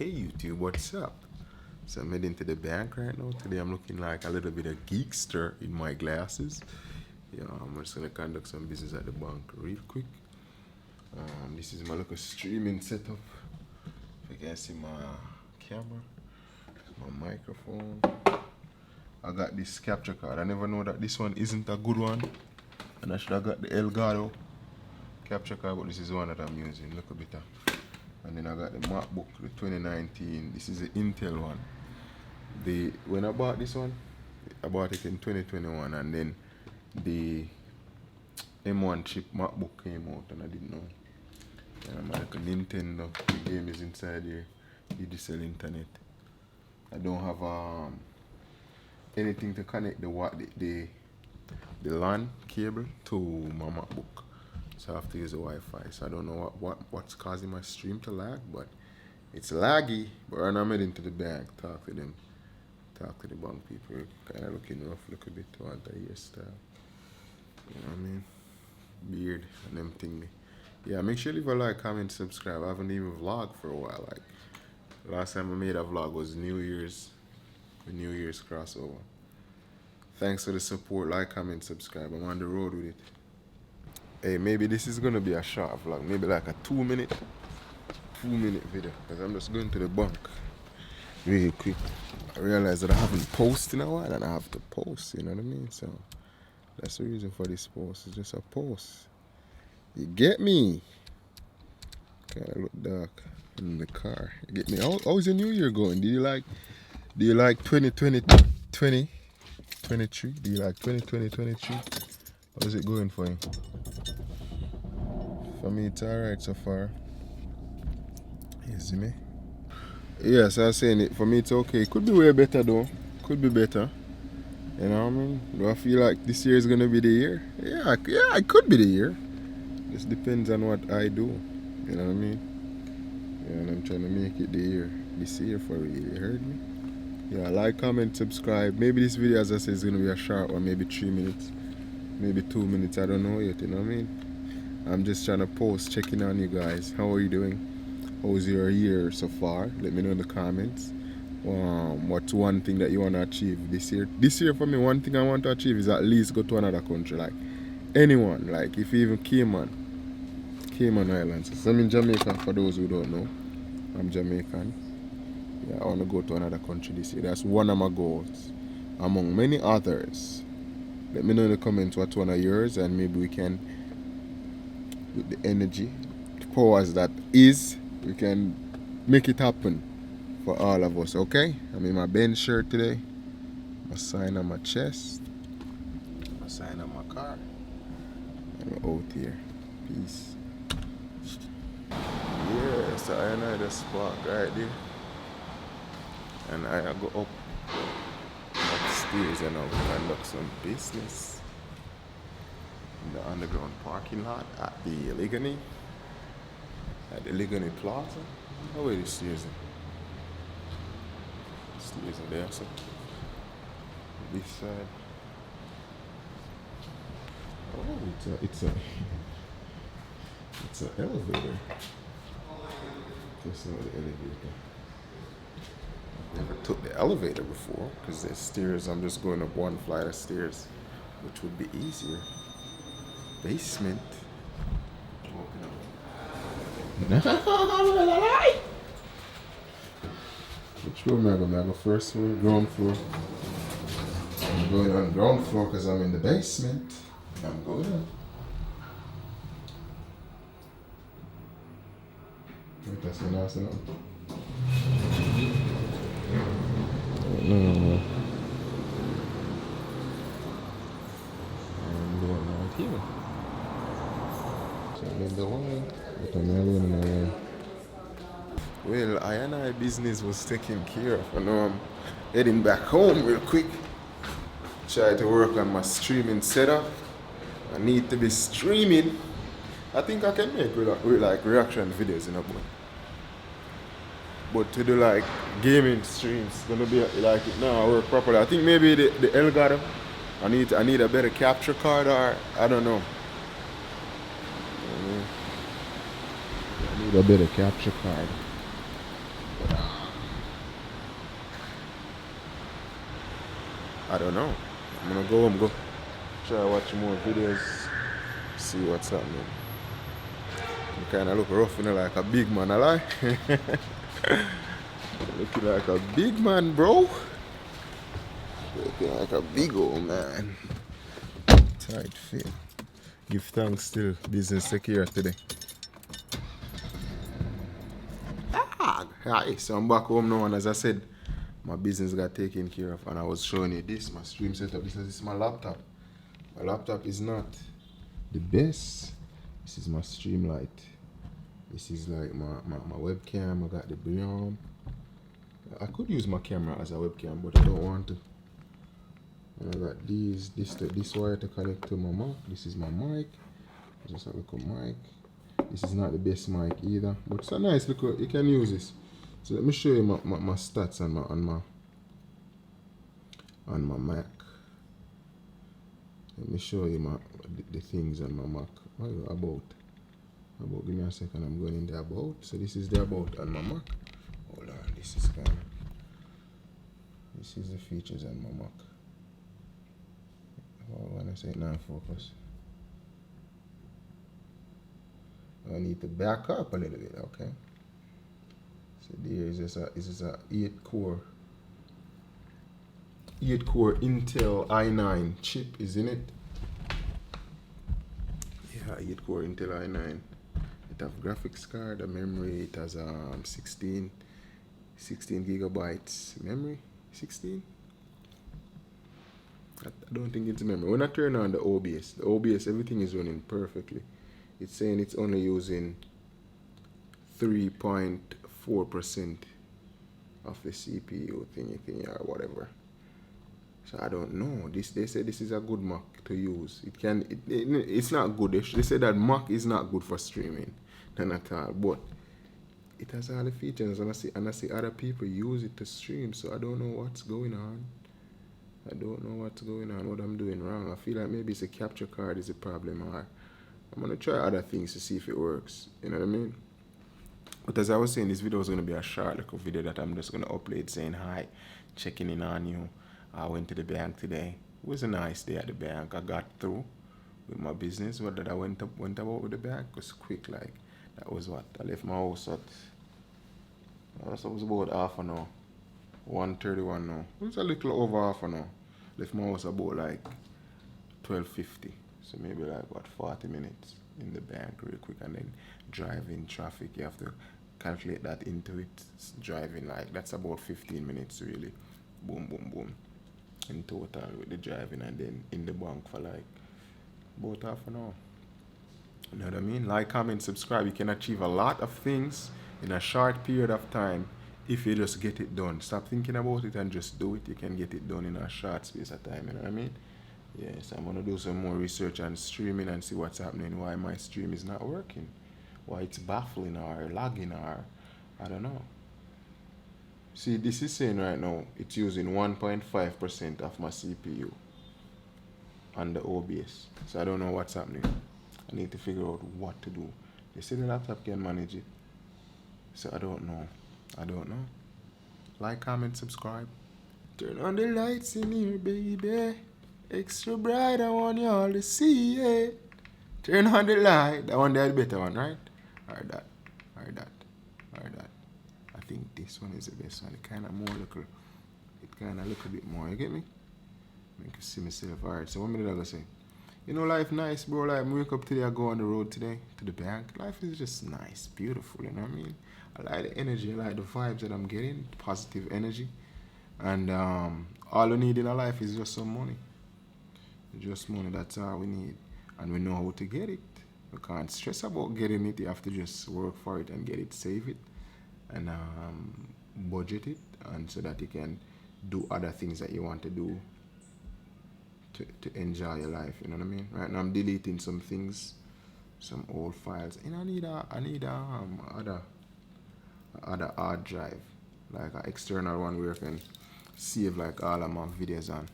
Hey YouTube, what's up? So I'm heading to the bank right now. Today I'm looking like a little bit of geekster in my glasses. Yeah, I'm just gonna conduct some business at the bank real quick. This is my little streaming setup. If you can see my camera, my microphone. I got this capture card. I never know that this one isn't a good one. And I should have got the Elgato capture card, but this is the one that I'm using. Look a bit. And then I got the MacBook, the 2019. This is the Intel one. When I bought this one, I bought it in 2021, and then the M1 chip MacBook came out, and I didn't know. And I'm like a Nintendo. The game is inside here. Digital internet. I don't have anything to connect the LAN cable to my MacBook. So I have to use the Wi-Fi. So I don't know what's causing my stream to lag, but it's laggy. But when I'm heading to the bank, talk to them, talk to the bank people. Kind of looking rough, look a bit to want a hairstyle. You know what I mean? Beard and them thing. Yeah, make sure you leave a like, comment, subscribe. I haven't even vlogged for a while. Like last time I made a vlog was the New Year's crossover. Thanks for the support. Like, comment, subscribe. I'm on the road with it. Hey, maybe this is gonna be a short vlog, maybe like a 2 minute video, because I'm just going to the bank really quick. I realized that I haven't posted in a while and I have to post, you know what I mean? So that's the reason for this post. It's just a post. You get me? Kinda look dark in the car. You get me? How's the new year going? Do you like 2020 2023? Do you like 2020 23? How's it going for you? For me, it's alright so far. You see me? Yes, I was saying it. For me, it's okay. Could be way better though. Could be better. You know what I mean? Do I feel like this year is gonna be the year? Yeah, it could be the year. Just depends on what I do. You know what I mean? Yeah, and I'm trying to make it the year. This year for you. You heard me? Yeah, like, comment, subscribe. Maybe this video, as I said, is gonna be a short one. Maybe 3 minutes. Maybe 2 minutes. I don't know yet. You know what I mean? I'm just trying to post, checking on you guys. How are you doing? How's your year so far? Let me know in the comments. What's one thing that you want to achieve this year? This year for me, one thing I want to achieve is at least go to another country. Like anyone, like if you even Cayman Islands. So I'm in Jamaica, for those who don't know. I'm Jamaican. Yeah, I want to go to another country this year. That's one of my goals, among many others. Let me know in the comments what's one of yours, and maybe we can, with the energy, the powers that is, we can make it happen for all of us, okay? I'm in my Benz shirt today. My sign on my chest. My sign on my car. And we're out here. Peace. Yeah, so I know the spot right there. And I go up upstairs and I'll conduct some business in the underground parking lot at the Ligani. At the Ligani Plaza. Oh, wait, the stairs. Stairs are there, so this side. Oh, it's an elevator. Just know the elevator. I've never took the elevator before because there's stairs. I'm just going up one flight of stairs, which would be easier. Basement. Which room am I going? I go first floor, ground floor. I'm going on ground floor because I'm in the basement. I'm going on. That's the last one. No. I'm going right here. So I'm in the one. But I'm not going in my way. Well, I business was taken care of. And now I'm heading back home real quick. Try to work on my streaming setup. I need to be streaming. I think I can make like reaction videos in a book. But to do like gaming streams, gonna be like it now. I work properly. I think maybe the Elgato. I need a better capture card, or I don't know. I need a better capture card. But, I don't know. I'm gonna go home, go try watch more videos, see what's happening. You kinda look rough, like a big man, I lie. Looking like a big man, bro. Looking like a big old man. Tight fit. Give thanks still. Business secure today. Hi, so I'm back home now, and as I said, my business got taken care of, and I was showing you this, my stream setup. This is my laptop. My laptop is not the best. This is my stream light. This is like my webcam. I got the Brion. I could use my camera as a webcam, but I don't want to. And I got this wire to connect to my mic. This is my mic. Just a little mic. This is not the best mic either, but it's a nice little. You can use this. So let me show you my stats on my Mac. Let me show you the things on my Mac. What are you about? Give me a second. I'm going in the about. So this is the about on my Mac. Hold on. This is the features on my Mac. When I say now focus, I need to back up a little bit. Okay. So there is a 8-core Intel i9 chip, isn't it? Yeah, 8-core Intel i9. It has graphics card, a memory. It has 16 gigabytes memory. 16. I don't think it's memory. When I turn on the OBS, everything is running perfectly. It's saying it's only using 3.4% of the CPU thingy or whatever. So I don't know. They say this is a good Mac to use. It's not good. They say that Mac is not good for streaming, none at all. But it has all the features, and I see other people use it to stream. So I don't know what's going on. What I'm doing wrong. I feel like maybe it's a capture card is a problem, or I'm gonna try other things to see if it works. You know what I mean? But as I was saying, this video is gonna be a short little video that I'm just gonna upload saying hi, checking in on you. I went to the bank today. It was a nice day at the bank. I got through with my business. What did I went about with the bank? It was quick, like that was what I left my house at. So it was about half an hour. 1:31 now. It was a little over half an hour. Left my house about like 12:50. So maybe like what 40 minutes in the bank real quick, and then driving traffic. You have to calculate that into it. It's driving like that's about 15 minutes really. Boom boom boom. In total with the driving, and then in the bank for like about half an hour. You know what I mean? Like, comment, subscribe. You can achieve a lot of things in a short period of time if you just get it done. Stop thinking about it and just do it. You can get it done in a short space of time. You know what I mean? Yes, I'm gonna do some more research on streaming and see what's happening. Why my stream is not working? Why it's baffling or lagging or I don't know. See, this is saying right now it's using 1.5% of my CPU on the OBS. So I don't know what's happening. I need to figure out what to do. They say the laptop can manage it. So I don't know. Like, comment, subscribe. Turn on the lights in here, baby. Extra bright, I want you all to see it. Turn on the light. That one there the better one, right? Or that. I think this one is the best one. It kind of look a bit more. You get me? Make you see myself. Alright, so what minute I gonna say? You know, life nice, bro. Like, I wake up today, I go on the road today to the bank. Life is just nice, beautiful, you know what I mean? I like the energy, I like the vibes that I'm getting, positive energy. And all we need in our life is just some money. Just money, that's all we need. And we know how to get it. We can't stress about getting it. You have to just work for it and get it, save it, and budget it, and so that you can do other things that you want to do to enjoy your life. You know what I mean? Right now I'm deleting some things, some old files, and I need other hard drive, like an external one where I can save like all of my videos on.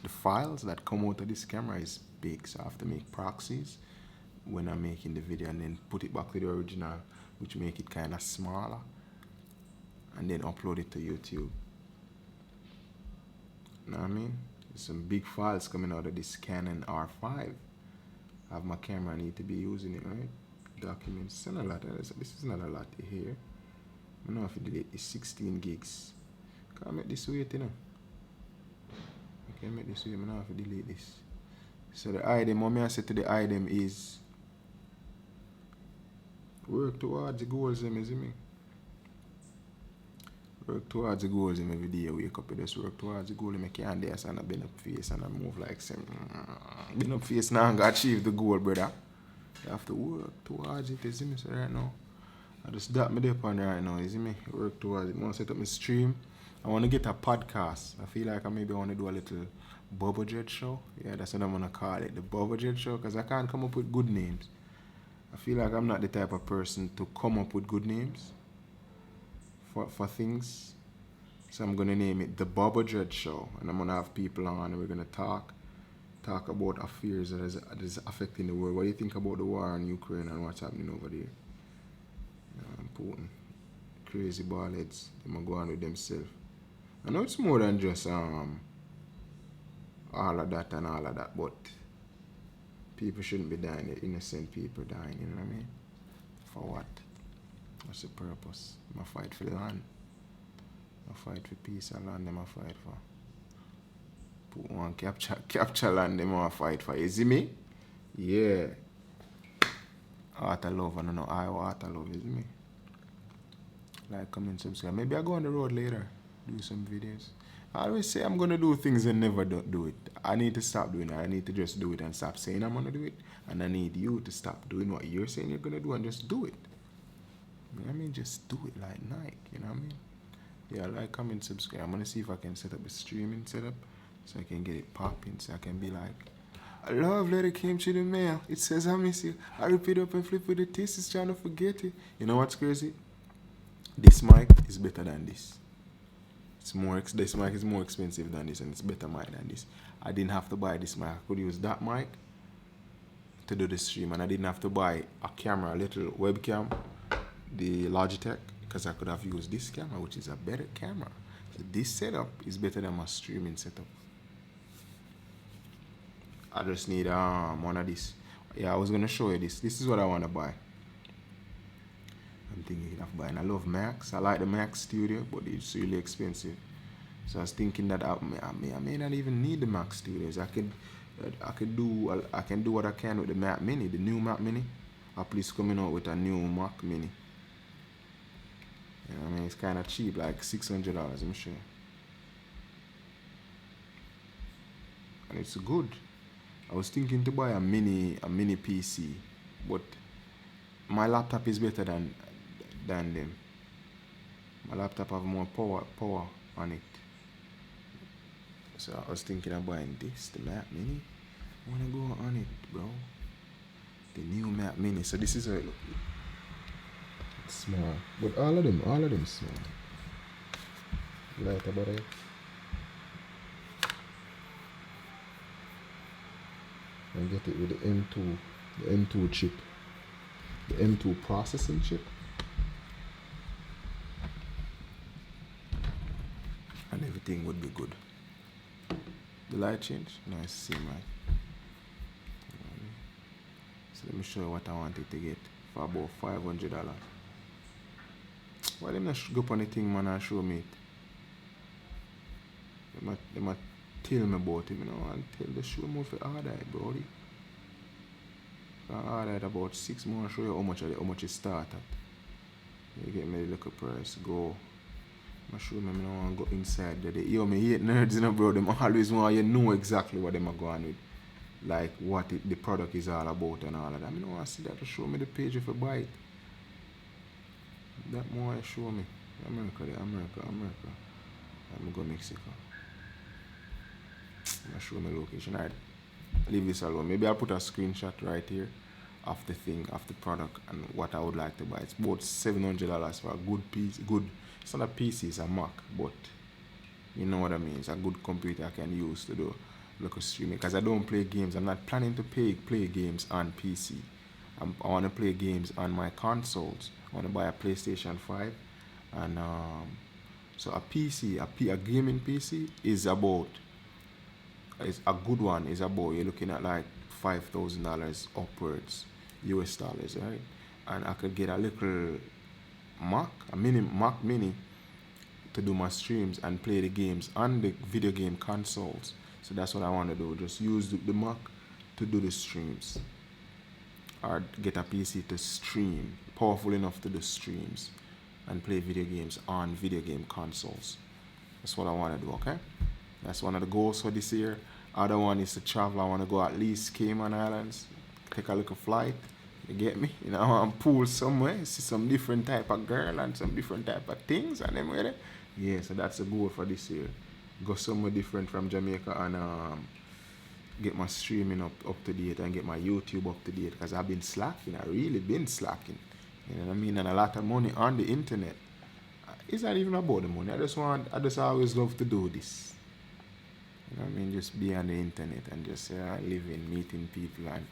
The files that come out of this camera is big, so I have to make proxies when I'm making the video and then put it back to the original, which make it kind of smaller, and then upload it to YouTube. You know what I mean? There's some big files coming out of this Canon R5. I have my camera, I need to be using it, right? Documents. It's not a lot. This is not a lot here. I don't know if you delete this 16 gigs. Can't make this weight, you know. I can make this weight, I don't know if you delete this. So the item, what I said to the item is work towards the goals, you see me? Work towards the goals every day. Wake up and just work towards the goal. You can't dance and bend up face and move like some bend up face now and achieve the goal, brother. You have to work towards it, you see me? So right now, I just dot me up on right now, you see me? Work towards it. I want to set up my stream. I want to get a podcast. I feel like I maybe want to do a little Bubba Jet show. Yeah, that's what I'm going to call it. The Bubba Jet show, because I can't come up with good names. I feel like I'm not the type of person to come up with good names for things. So I'm going to name it The Bubba Jet Show. And I'm going to have people on and we're going to talk about affairs that is affecting the world. What do you think about the war in Ukraine and what's happening over there? Putin. Crazy ball heads. They might go on with themselves. I know it's more than just all of that and all of that, but people shouldn't be dying. The innocent people dying, you know what I mean? For what? What's the purpose? I'm a fight for the land. I fight for peace and land. Them a fight for. Put one capture land. Them a fight for. You see me? Yeah. Art of love. I don't know. Art of love. You see me? Like, comment, subscribe. Maybe I go on the road later. Do some videos. I always say I'm gonna do things and never do it. I need to stop doing it. I need to just do it and stop saying I'm gonna do it. And I need you to stop doing what you're saying you're gonna do and just do it. You know what I mean? Just do it like Nike. You know what I mean? Yeah, like, comment, subscribe. I'm gonna see if I can set up a streaming setup so I can get it popping. So I can be like, a love letter came through the mail. It says I miss you. I rip it up and flip with the taste. It's trying to forget it. You know what's crazy? This mic is better than this. This mic is more expensive than this, and it's better mic than this. I didn't have to buy this mic. I could use that mic to do the stream, and I didn't have to buy a camera, a little webcam, the Logitech, because I could have used this camera, which is a better camera. So this setup is better than my streaming setup. I just need one of these. Yeah, I was gonna show you this. This is what I want to buy. I'm thinking of buying. I love Macs. I like the Mac Studio, but it's really expensive. So I was thinking that I may not even need the Mac Studios. I can do what I can with the Mac Mini, the new Mac Mini. Apple is coming out with a new Mac Mini. You know what I mean? It's kind of cheap, like $600, I'm sure. And it's good. I was thinking to buy a mini PC, but my laptop is better than them. My laptop have more power on it. So I was thinking of buying this, the Mac Mini. I wanna go on it, bro. The new Mac Mini. So this is how it looks. It's small, but all of them small. Light about it. And get it with the M2 chip, the M2 processing chip. And everything would be good. The light change? No, it's the same light. So let me show you what I wanted to get for about $500. Why them not go up on the thing, man, and show me it? They might tell me about it, you know, and tell the show me for order it, brody. I order it about 6 months, show you how much it start at. You get me the little price, go. I show me, I don't want to go inside there. Yo, me hate nerds, you know, bro. Them always want you know exactly what them are going with. Like what the product is all about and all of that. I don't want to see that to show me the page if I buy it. That more show me. America. I'm going to Mexico. I'm show me location. Alright. Leave this alone. Maybe I'll put a screenshot right here of the thing, of the product and what I would like to buy. It's about $700 for a good piece. It's not a PC, it's a Mac, but you know what I mean. It's a good computer I can use to do local streaming. Because I don't play games. I'm not planning to play games on PC. I want to play games on my consoles. I want to buy a PlayStation 5. And so a PC, a gaming PC is about is a good one is about, you're looking at like $5,000 upwards, US dollars, right? And I could get a little Mac Mini to do my streams and play the games on the video game consoles. So that's what I want to do. Just use the Mac to do the streams, or get a PC to stream, powerful enough to do streams and play video games on video game consoles. That's what I want to do, okay? That's one of the goals for this year. Other one is to travel. I want to go at least Cayman Islands, take a little flight. You get me? You know, I want to pool somewhere, see some different type of girl and some different type of things and them with it. Yeah, so that's the goal for this year. Go somewhere different from Jamaica and get my streaming up to date and get my YouTube up to date, because I've been slacking. I really been slacking. You know what I mean? And a lot of money on the internet. It's not even about the money. I just always love to do this. You know what I mean? Just be on the internet and just living, meeting people, and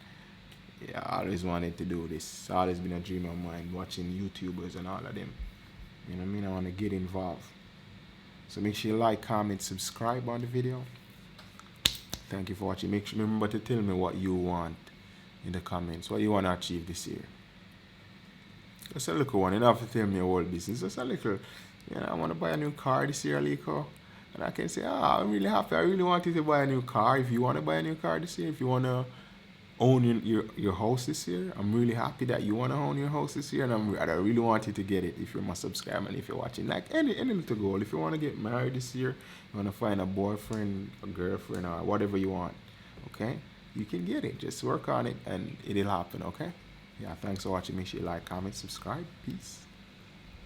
yeah, I always wanted to do this. It's always been a dream of mine, watching YouTubers and all of them. You know what I mean? I want to get involved. So make sure you like, comment, subscribe on the video. Thank you for watching. Remember to tell me what you want in the comments. What you want to achieve this year. Just a little one. You don't have to tell me your whole business. Just a little. You know, I want to buy a new car this year, Aleko. And I can say, I'm really happy. I really want you to buy a new car. If you want to buy a new car this year, if you want to own your house this year, I'm really happy that you want to own your house this year. And I really want you to get it if you're my subscriber and if you're watching. Like any little goal. If you want to get married this year, you want to find a boyfriend, a girlfriend, or whatever you want, okay? You can get it. Just work on it and it'll happen, okay? Yeah, thanks for watching. Make sure you like, comment, subscribe. Peace.